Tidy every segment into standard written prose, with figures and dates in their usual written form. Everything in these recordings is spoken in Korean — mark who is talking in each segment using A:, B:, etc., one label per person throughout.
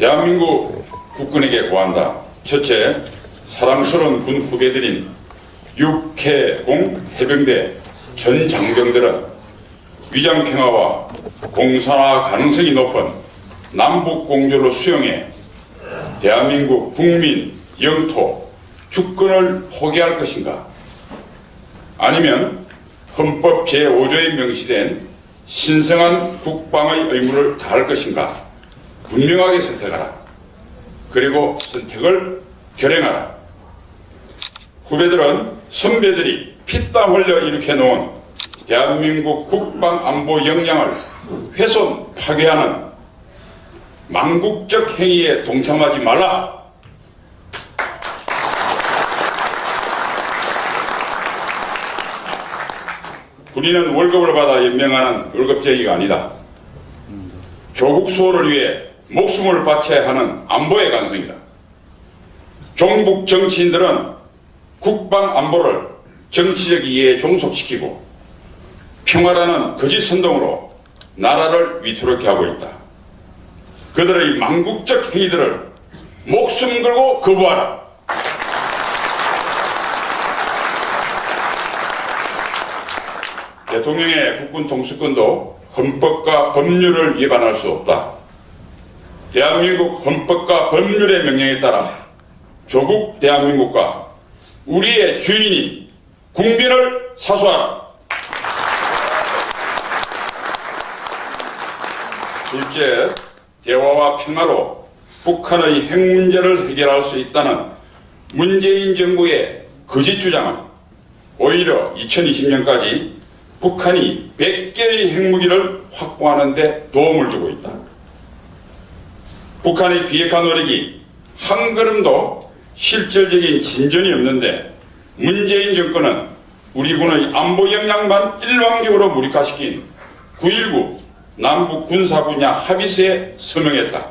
A: 대한민국 국군에게 고한다. 첫째, 사랑스러운 군 후배들인 육해공 해병대 전 장병들은 위장평화와 공산화 가능성이 높은 남북공조를 수용해 대한민국 국민, 영토, 주권을 포기할 것인가? 아니면 헌법 제5조에 명시된 신성한 국방의 의무를 다할 것인가? 분명하게 선택하라. 그리고 선택을 결행하라. 후배들은 선배들이 피땀 흘려 일으켜놓은 대한민국 국방안보 역량을 훼손, 파괴하는 망국적 행위에 동참하지 말라. 군인은 월급을 받아 연명하는 월급쟁이가 아니다. 조국 수호를 위해 목숨을 바쳐야 하는 안보의 간성이다. 종북 정치인들은 국방 안보를 정치적 이해에 종속시키고 평화라는 거짓 선동으로 나라를 위태롭게 하고 있다. 그들의 망국적 행위들을 목숨 걸고 거부하라. 대통령의 국군 통수권도 헌법과 법률을 위반할 수 없다. 대한민국 헌법과 법률의 명령에 따라 조국 대한민국과 우리의 주인인 국민을 사수하라. 둘째, 대화와 평화로 북한의 핵 문제를 해결할 수 있다는 문재인 정부의 거짓 주장은 오히려 2020년까지 북한이 100개의 핵무기를 확보하는 데 도움을 주고 있다. 북한의 비핵화 노력이 한 걸음도 실질적인 진전이 없는데 문재인 정권은 우리 군의 안보 역량만 일방적으로 무력화시킨 9.19 남북 군사 분야 합의서에 서명했다.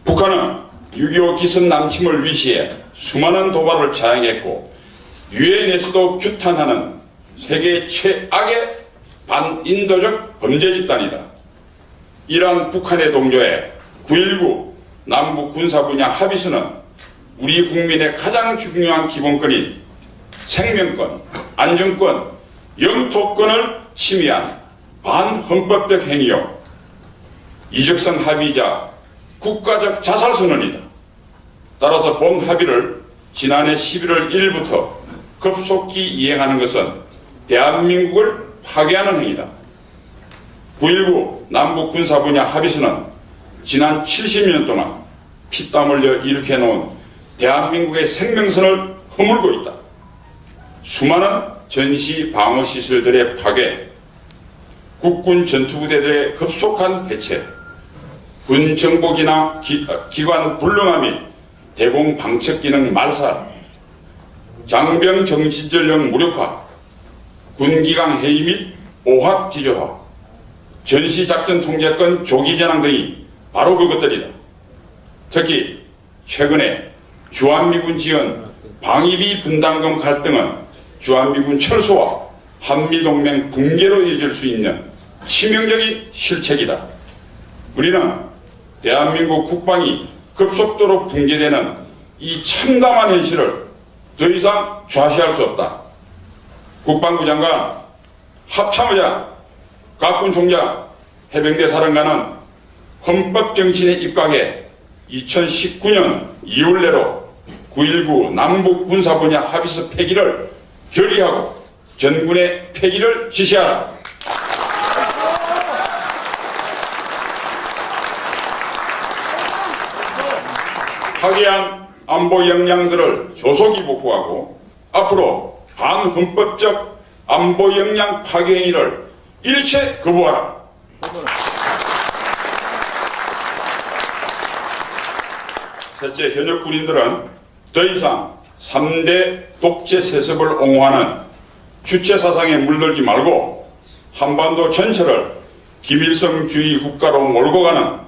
A: 북한은 6.25 기습 남침을 위시해 수많은 도발을 자행했고 유엔에서도 규탄하는 세계 최악의 반인도적 범죄 집단이다. 이러한 북한의 동조에 9.19 남북 군사 분야 합의서는 우리 국민의 가장 중요한 기본권인 생명권, 안전권, 영토권을 침해한 반헌법적 행위요. 이적성 합의이자 국가적 자살선언이다. 따라서 본 합의를 지난해 11월 1일부터 급속히 이행하는 것은 대한민국을 파괴하는 행위다. 9.19 남북 군사 분야 합의서는 지난 70년 동안 피땀 흘려 일으켜놓은 대한민국의 생명선을 허물고 있다. 수많은 전시 방어시설들의 파괴, 국군 전투부대들의 급속한 해체, 군 정복이나 기관 불능화 및 대공 방첩 기능 말살, 장병 정신전력 무력화, 군기강 해이 및 오합 기조화, 전시작전 통제권 조기 전환 등이 바로 그것들이다. 특히 최근에 주한미군 지원 방위비 분담금 갈등은 주한미군 철수와 한미동맹 붕괴로 이어질 수 있는 치명적인 실책이다. 우리는 대한민국 국방이 급속도로 붕괴되는 이 참담한 현실을 더 이상 좌시할 수 없다. 국방부 장관, 합참의장, 각군 총장, 해병대 사령관은 헌법 정신에 입각해 2019년 2월 내로 9.19 남북 군사 분야 합의서 폐기를 결의하고 전군의 폐기를 지시하라. 파괴한 안보 역량들을 조속히 복구하고 앞으로 반헌법적 안보 역량 파괴 행위를 일체 거부하라. 셋째, 현역 군인들은 더 이상 3대 독재 세습을 옹호하는 주체 사상에 물들지 말고 한반도 전체를 김일성주의 국가로 몰고 가는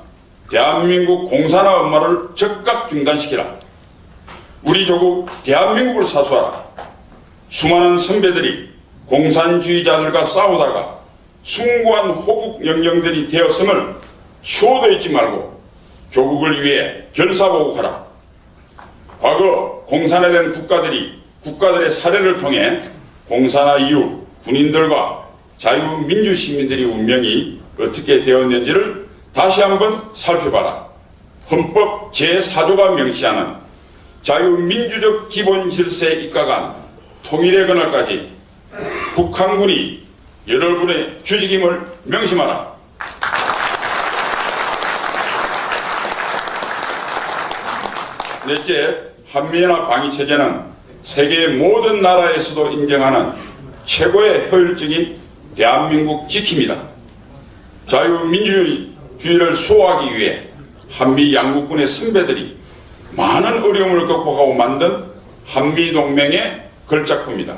A: 대한민국 공산화 음모를 즉각 중단시키라. 우리 조국 대한민국을 사수하라. 수많은 선배들이 공산주의자들과 싸우다가 숭고한 호국 영령들이 되었음을 추호도 잊지 말고 조국을 위해 결사보고하라. 과거 공산화된 국가들의 사례를 통해 공산화 이후 군인들과 자유민주시민들의 운명이 어떻게 되었는지를 다시 한번 살펴봐라. 헌법 제4조가 명시하는 자유민주적 기본질서에 입각한 통일의 그날까지 북한군이 여러분의 주직임을 명심하라. 넷째, 한미연합 방위체제는 세계 모든 나라에서도 인정하는 최고의 효율적인 대한민국 지킴이다. 자유민주주의를 수호하기 위해 한미 양국군의 선배들이 많은 어려움을 극복하고 만든 한미동맹의 걸작품이다.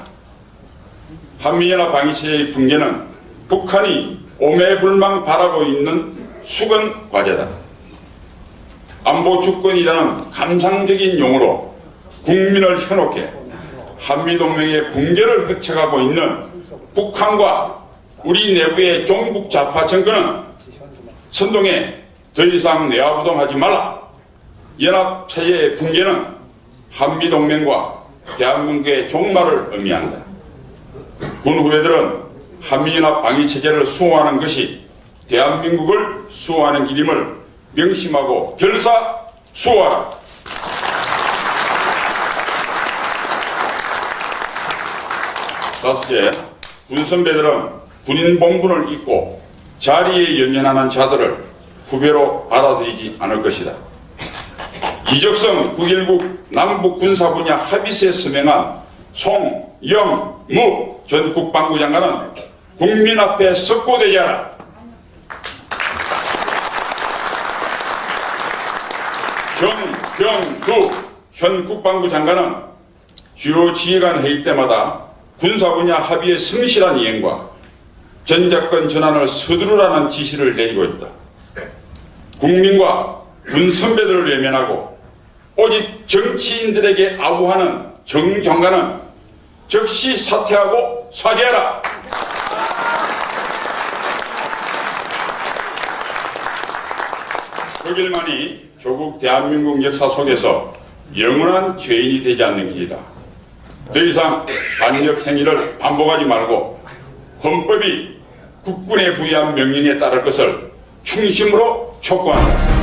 A: 한미연합 방위체제의 붕괴는 북한이 오매불망 바라고 있는 수건 과제다. 안보 주권이라는 감상적인 용어로 국민을 현혹해 한미동맹의 붕괴를 획책하고 있는 북한과 우리 내부의 종북 좌파 정권은 선동에 더 이상 내화부동하지 말라. 연합체제의 붕괴는 한미동맹과 대한민국의 종말을 의미한다. 군 후배들은 한미연합 방위체제를 수호하는 것이 대한민국을 수호하는 길임을 명심하고 결사 수호하라. 다섯째, 군 선배들은 군인 본분을 잊고 자리에 연연하는 자들을 후배로 받아들이지 않을 것이다. 이적성 9.19 남북 군사 분야 합의서에 서명한 송영무 전 국방부 장관은 국민 앞에 석고되지 않아. 정경두 현 국방부 장관은 주요 지휘관 회의 때마다 군사 분야 합의의 성실한 이행과 전작권 전환을 서두르라는 지시를 내리고 있다. 국민과 군 선배들을 외면하고 오직 정치인들에게 아부하는 정장관은 즉시 사퇴하고 사죄하라. 그 길만이 조국 대한민국 역사 속에서 영원한 죄인이 되지 않는 길이다. 더 이상 반역 행위를 반복하지 말고 헌법이 국군에 부여한 명령에 따를 것을 충심으로 촉구한다.